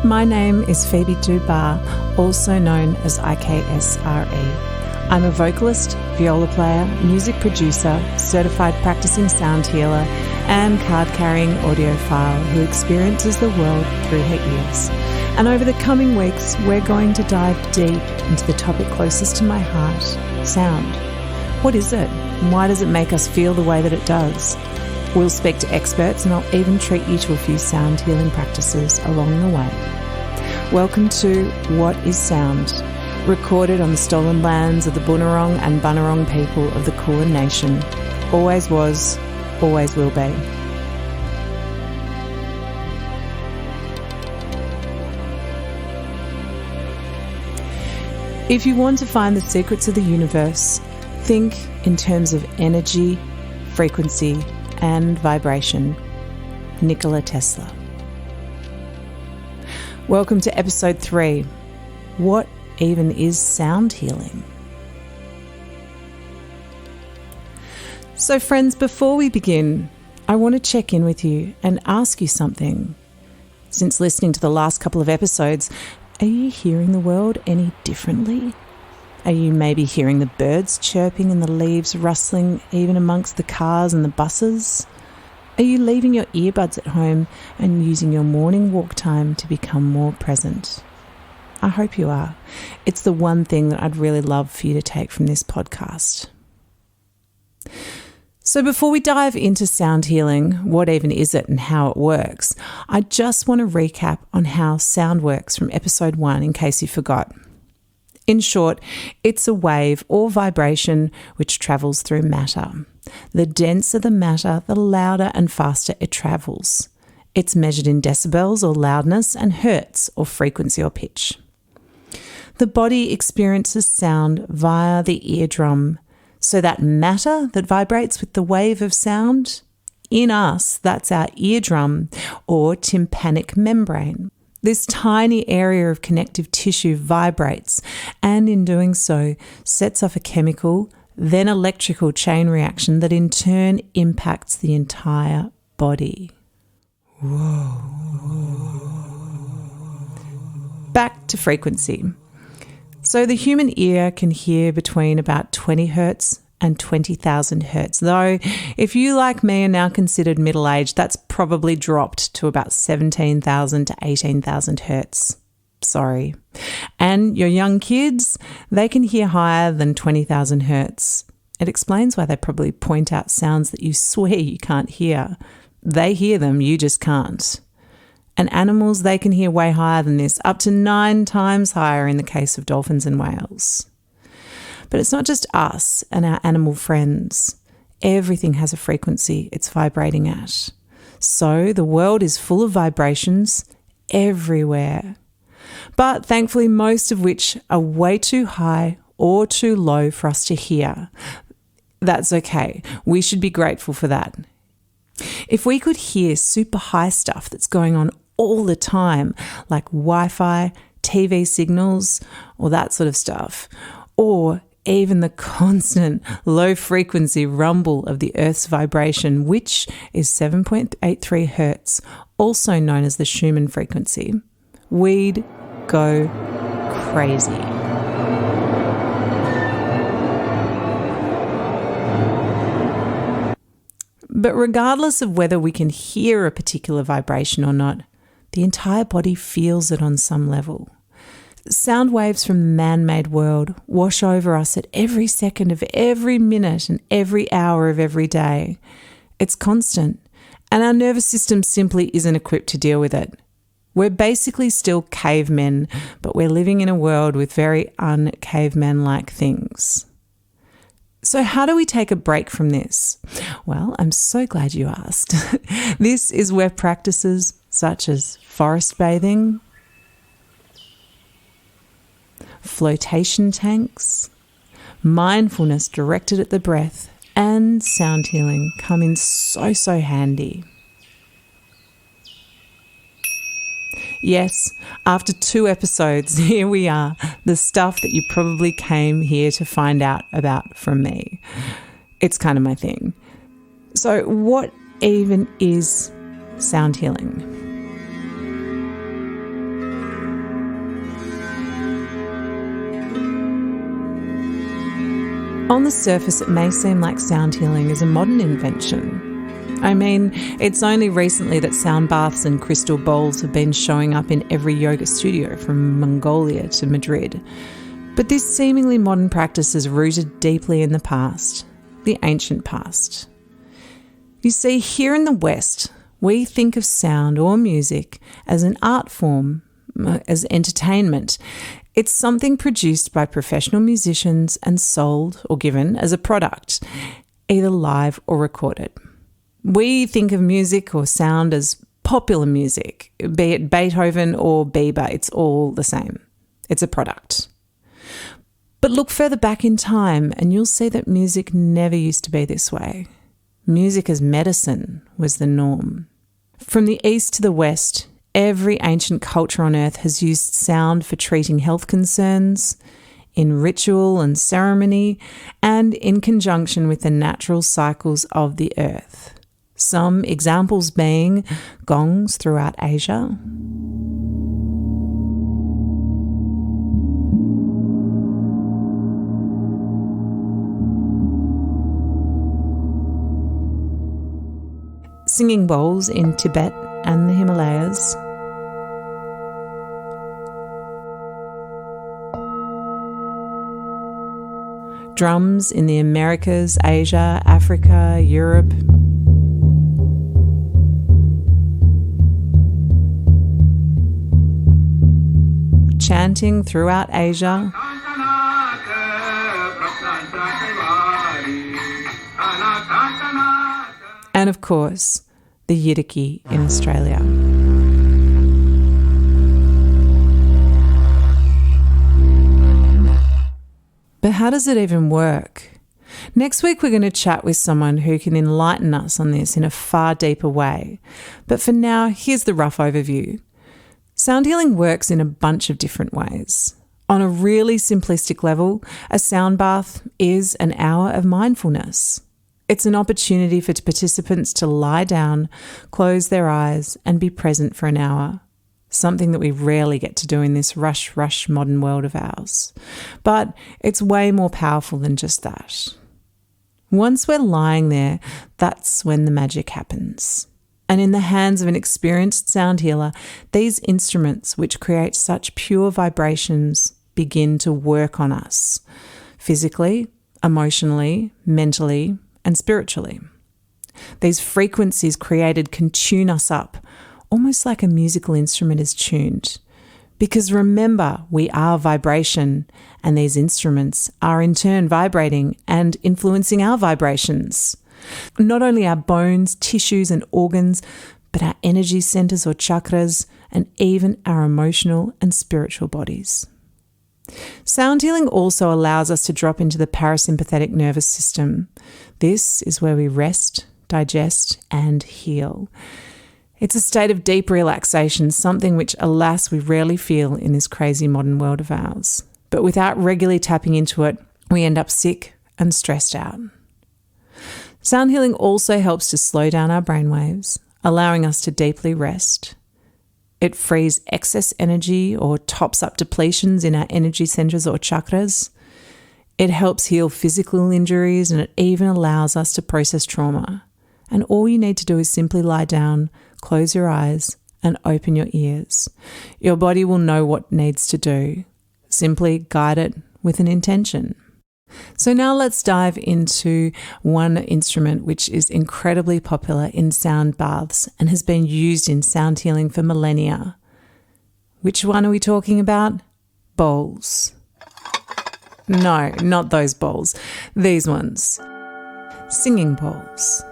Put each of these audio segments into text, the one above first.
My name is Phoebe Dubar, also known as IKSRE. I'm a vocalist, viola player, music producer, certified practicing sound healer, and card-carrying audiophile who experiences the world through her ears. And over the coming weeks, we're going to dive deep into the topic closest to my heart, sound. What is it? And why does it make us feel the way that it does? We'll speak to experts and I'll even treat you to a few sound healing practices along the way. Welcome to What is Sound? Recorded on the stolen lands of the Bunurong and Bunurong people of the Kulin Nation. Always was, always will be. If you want to find the secrets of the universe, think in terms of energy, frequency, and vibration. Nikola Tesla. Welcome to episode 3. What even is sound healing? So friends, before we begin, I want to check in with you and ask you something. Since listening to the last couple of episodes, are you hearing the world any differently? Are you maybe hearing the birds chirping and the leaves rustling even amongst the cars and the buses? Are you leaving your earbuds at home and using your morning walk time to become more present? I hope you are. It's the one thing that I'd really love for you to take from this podcast. So before we dive into sound healing, what even is it and how it works, I just want to recap on how sound works from episode 1 in case you forgot. In short, it's a wave or vibration which travels through matter. The denser the matter, the louder and faster it travels. It's measured in decibels or loudness and hertz or frequency or pitch. The body experiences sound via the eardrum. So that matter that vibrates with the wave of sound, in us, that's our eardrum or tympanic membrane. This tiny area of connective tissue vibrates and in doing so sets off a chemical, then electrical chain reaction that in turn impacts the entire body. Whoa. Back to frequency. So the human ear can hear between about 20 hertz and 20,000 hertz. Though, if you, like me, are now considered middle-aged, that's probably dropped to about 17,000 to 18,000 hertz. Sorry. And your young kids, they can hear higher than 20,000 hertz. It explains why they probably point out sounds that you swear you can't hear. They hear them, you just can't. And animals, they can hear way higher than this, up to 9 times higher in the case of dolphins and whales. But it's not just us and our animal friends. Everything has a frequency it's vibrating at. So the world is full of vibrations everywhere. But thankfully, most of which are way too high or too low for us to hear. That's okay. We should be grateful for that. If we could hear super high stuff that's going on all the time, like Wi-Fi, TV signals, or that sort of stuff, or even the constant low-frequency rumble of the Earth's vibration, which is 7.83 hertz, also known as the Schumann frequency, we'd go crazy. But regardless of whether we can hear a particular vibration or not, the entire body feels it on some level. Sound waves from the man-made world wash over us at every second of every minute and every hour of every day. It's constant, and our nervous system simply isn't equipped to deal with it. We're basically still cavemen, but we're living in a world with very un-caveman-like things. So how do we take a break from this? Well, I'm so glad you asked. This is where practices such as forest bathing, flotation tanks, mindfulness directed at the breath, and sound healing come in so handy. Yes, after 2 episodes, here we are, the stuff that you probably came here to find out about from me. It's kind of my thing. So what even is sound healing? On the surface, it may seem like sound healing is a modern invention. I mean, it's only recently that sound baths and crystal bowls have been showing up in every yoga studio from Mongolia to Madrid. But this seemingly modern practice is rooted deeply in the past, the ancient past. You see, here in the West, we think of sound or music as an art form, as entertainment. It's something produced by professional musicians and sold or given as a product, either live or recorded. We think of music or sound as popular music, be it Beethoven or Bieber, it's all the same. It's a product. But look further back in time and you'll see that music never used to be this way. Music as medicine was the norm. From the east to the west, every ancient culture on earth has used sound for treating health concerns, in ritual and ceremony, and in conjunction with the natural cycles of the earth. Some examples being gongs throughout Asia, singing bowls in Tibet and the Himalayas, drums in the Americas, Asia, Africa, Europe, chanting throughout Asia, and of course, the Yidaki in Australia. But how does it even work? Next week, we're going to chat with someone who can enlighten us on this in a far deeper way. But for now, here's the rough overview. Sound healing works in a bunch of different ways. On a really simplistic level, a sound bath is an hour of mindfulness. It's an opportunity for participants to lie down, close their eyes, and be present for an hour. Something that we rarely get to do in this rush modern world of ours. But it's way more powerful than just that. Once we're lying there, that's when the magic happens. And in the hands of an experienced sound healer, these instruments, which create such pure vibrations, begin to work on us, physically, emotionally, mentally, and spiritually. These frequencies created can tune us up, almost like a musical instrument is tuned. Because remember, we are vibration, and these instruments are in turn vibrating and influencing our vibrations. Not only our bones, tissues, and organs, but our energy centers or chakras, and even our emotional and spiritual bodies. Sound healing also allows us to drop into the parasympathetic nervous system. This is where we rest, digest, and heal. It's a state of deep relaxation, something which, alas, we rarely feel in this crazy modern world of ours. But without regularly tapping into it, we end up sick and stressed out. Sound healing also helps to slow down our brainwaves, allowing us to deeply rest. It frees excess energy or tops up depletions in our energy centers or chakras. It helps heal physical injuries, and it even allows us to process trauma. And all you need to do is simply lie down, close your eyes, and open your ears. Your body will know what needs to do. Simply guide it with an intention. So now let's dive into one instrument which is incredibly popular in sound baths and has been used in sound healing for millennia. Which one are we talking about? Bowls. No, not those bowls. These ones. Singing bowls.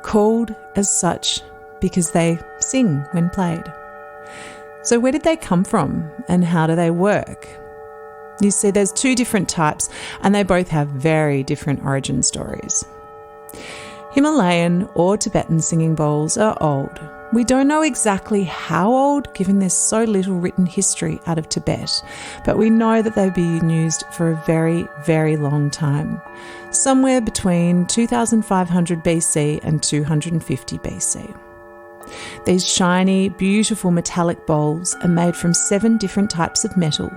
Called as such because they sing when played. So where did they come from and how do they work? You see, there's two different types and they both have very different origin stories. Himalayan or Tibetan singing bowls are old. We don't know exactly how old, given there's so little written history out of Tibet, but we know that they've been used for a very, very long time, somewhere between 2500 BC and 250 BC. These shiny, beautiful metallic bowls are made from 7 different types of metal,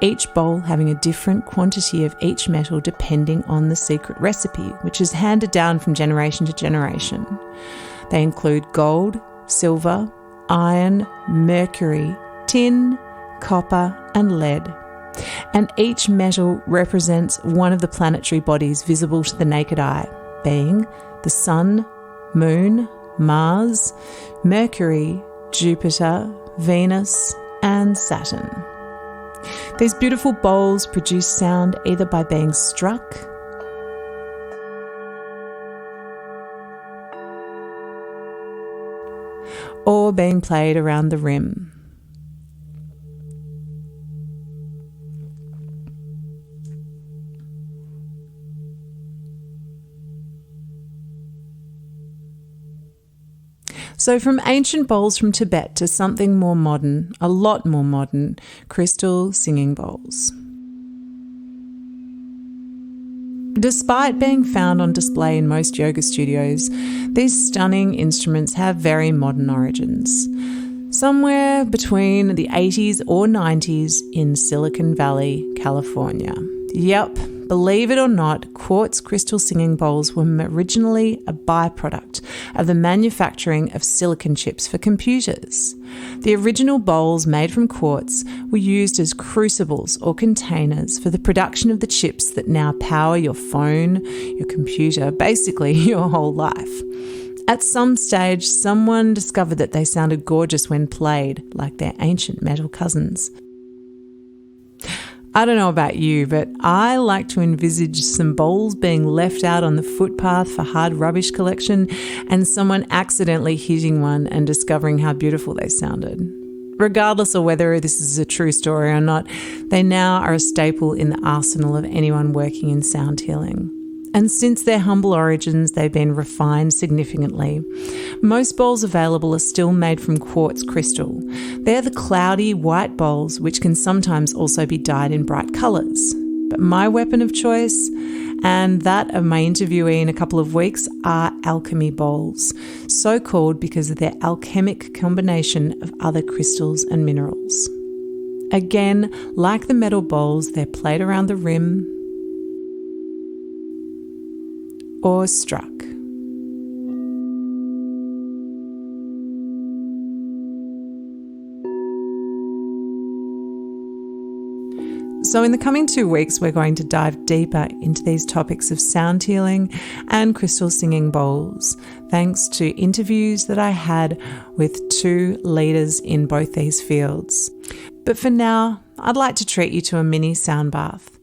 each bowl having a different quantity of each metal depending on the secret recipe, which is handed down from generation to generation. They include gold, silver, iron, mercury, tin, copper, and lead. And each metal represents one of the planetary bodies visible to the naked eye, being the Sun, Moon, Mars, Mercury, Jupiter, Venus, and Saturn. These beautiful bowls produce sound either by being struck or being played around the rim. So from ancient bowls from Tibet to something more modern, a lot more modern, crystal singing bowls. Despite being found on display in most yoga studios, these stunning instruments have very modern origins. Somewhere between the 80s or 90s in Silicon Valley, California. Yep, believe it or not, quartz crystal singing bowls were originally a byproduct of the manufacturing of silicon chips for computers. The original bowls made from quartz were used as crucibles or containers for the production of the chips that now power your phone, your computer, basically your whole life. At some stage, someone discovered that they sounded gorgeous when played, like their ancient metal cousins. I don't know about you, but I like to envisage some bowls being left out on the footpath for hard rubbish collection and someone accidentally hitting one and discovering how beautiful they sounded. Regardless of whether this is a true story or not, they now are a staple in the arsenal of anyone working in sound healing. And since their humble origins, they've been refined significantly. Most bowls available are still made from quartz crystal. They're the cloudy white bowls, which can sometimes also be dyed in bright colours. But my weapon of choice, and that of my interviewee in a couple of weeks, are alchemy bowls, so called because of their alchemic combination of other crystals and minerals. Again, like the metal bowls, they're played around the rim or struck. So in the coming 2 weeks, we're going to dive deeper into these topics of sound healing and crystal singing bowls, thanks to interviews that I had with 2 leaders in both these fields. But for now, I'd like to treat you to a mini sound bath.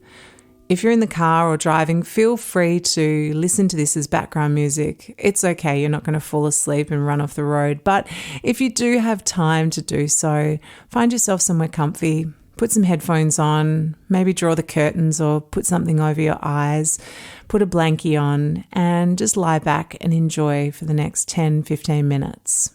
If you're in the car or driving, feel free to listen to this as background music. It's okay, you're not going to fall asleep and run off the road. But if you do have time to do so, find yourself somewhere comfy, put some headphones on, maybe draw the curtains or put something over your eyes, put a blankie on, and just lie back and enjoy for the next 10-15 minutes.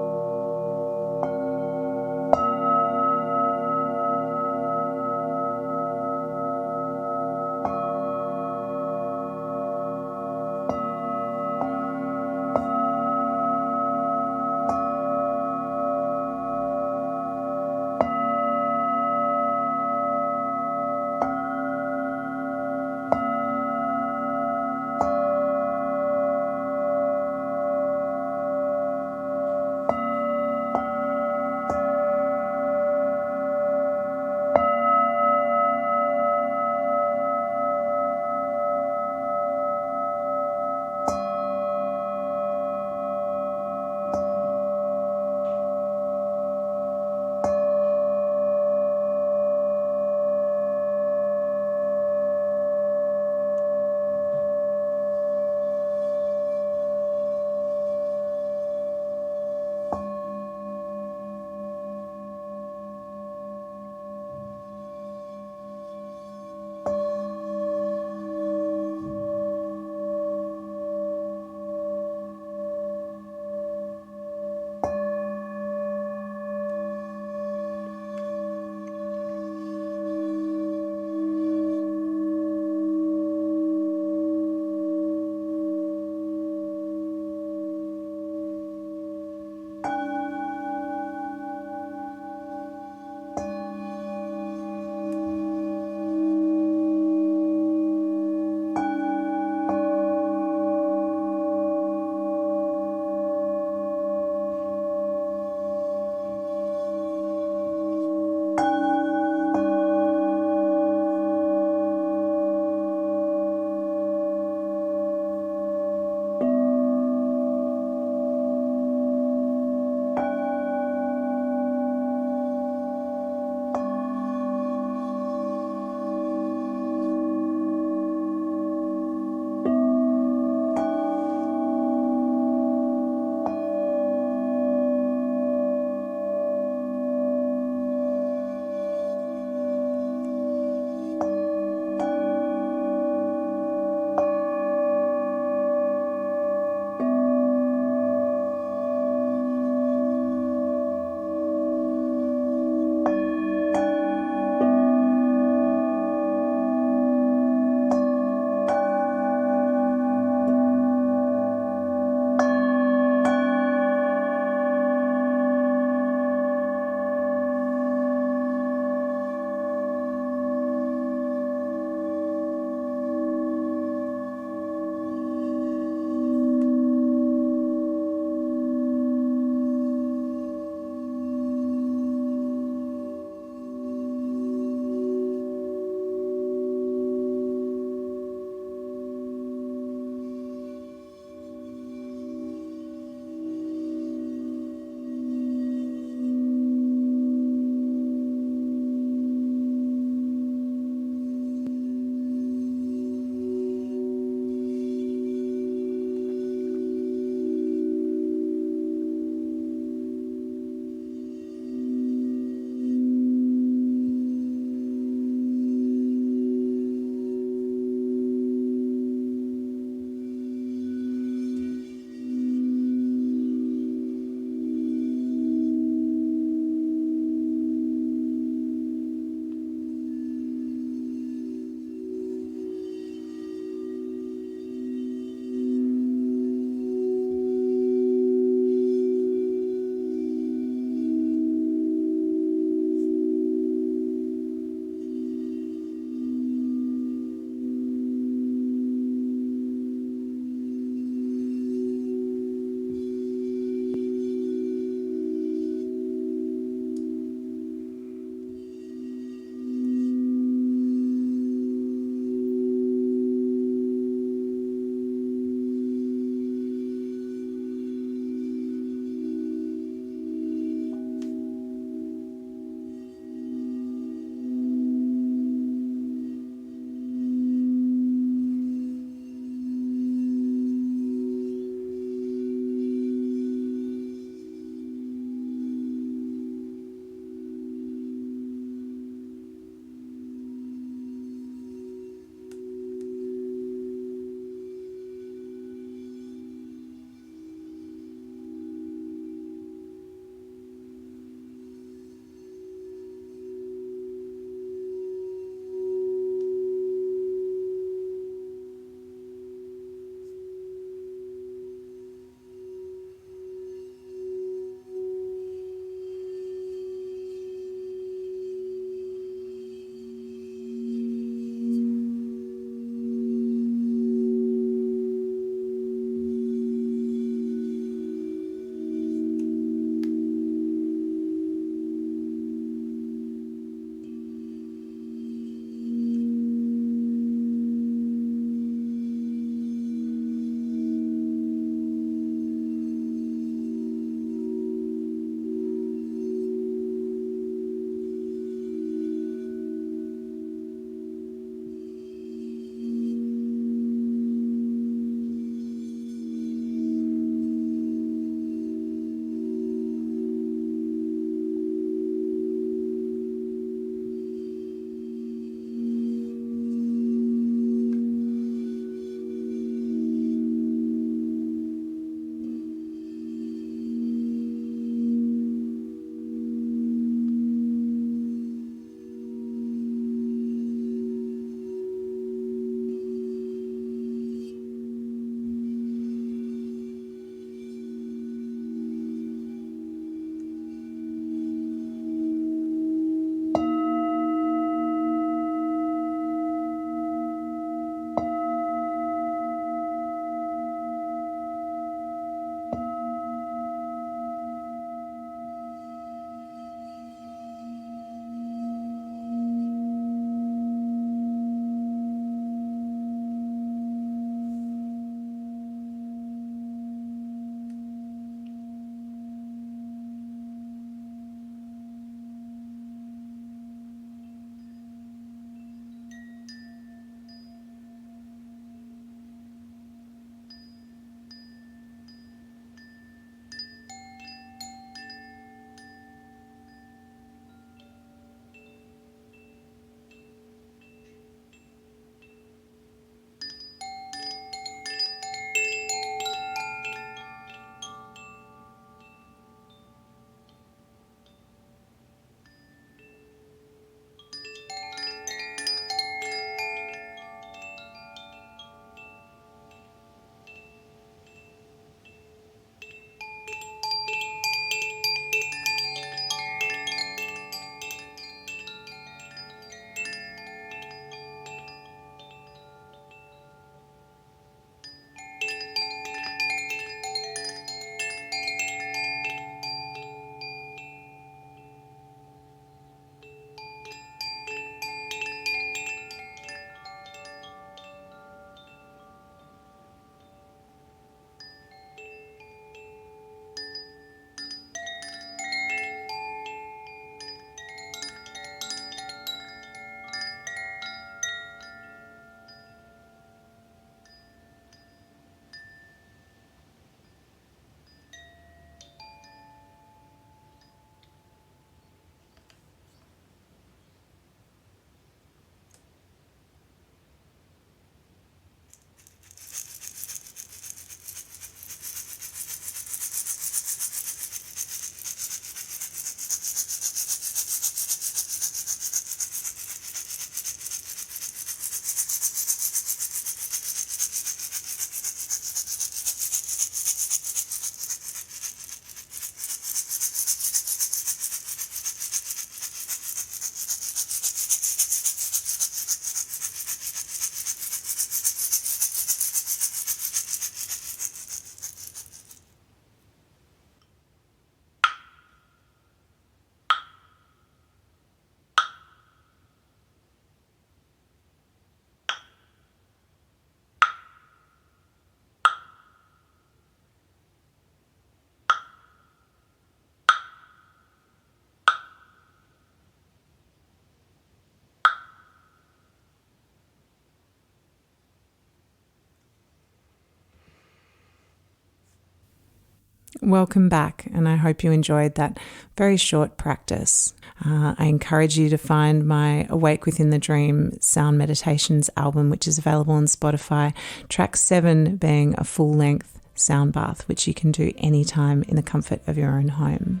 Welcome back, and I hope you enjoyed that very short practice. I encourage you to find my Awake Within the Dream Sound Meditations album, which is available on Spotify, track 7 being a full-length sound bath, which you can do anytime in the comfort of your own home.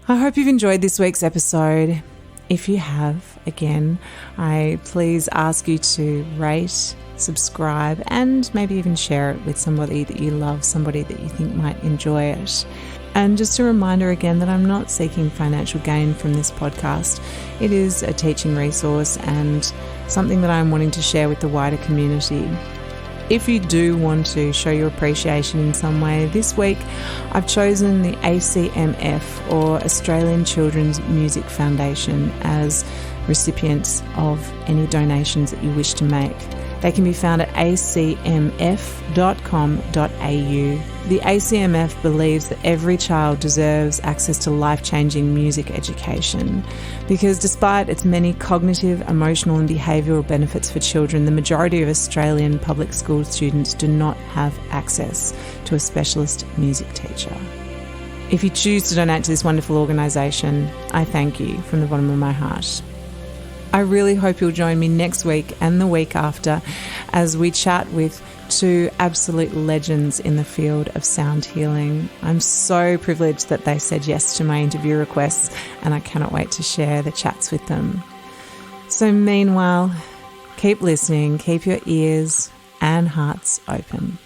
I hope you've enjoyed this week's episode. If you have, again, I please ask you to rate, subscribe, and maybe even share it with somebody that you love, somebody that you think might enjoy it. And just a reminder again that I'm not seeking financial gain from this podcast. It is a teaching resource and something that I'm wanting to share with the wider community. If you do want to show your appreciation in some way, this week I've chosen the ACMF, or Australian Children's Music Foundation, as recipients of any donations that you wish to make. They can be found at acmf.com.au. The ACMF believes that every child deserves access to life-changing music education because despite its many cognitive, emotional and behavioural benefits for children, the majority of Australian public school students do not have access to a specialist music teacher. If you choose to donate to this wonderful organisation, I thank you from the bottom of my heart. I really hope you'll join me next week and the week after as we chat with two absolute legends in the field of sound healing. I'm so privileged that they said yes to my interview requests, and I cannot wait to share the chats with them. So meanwhile, keep listening, keep your ears and hearts open.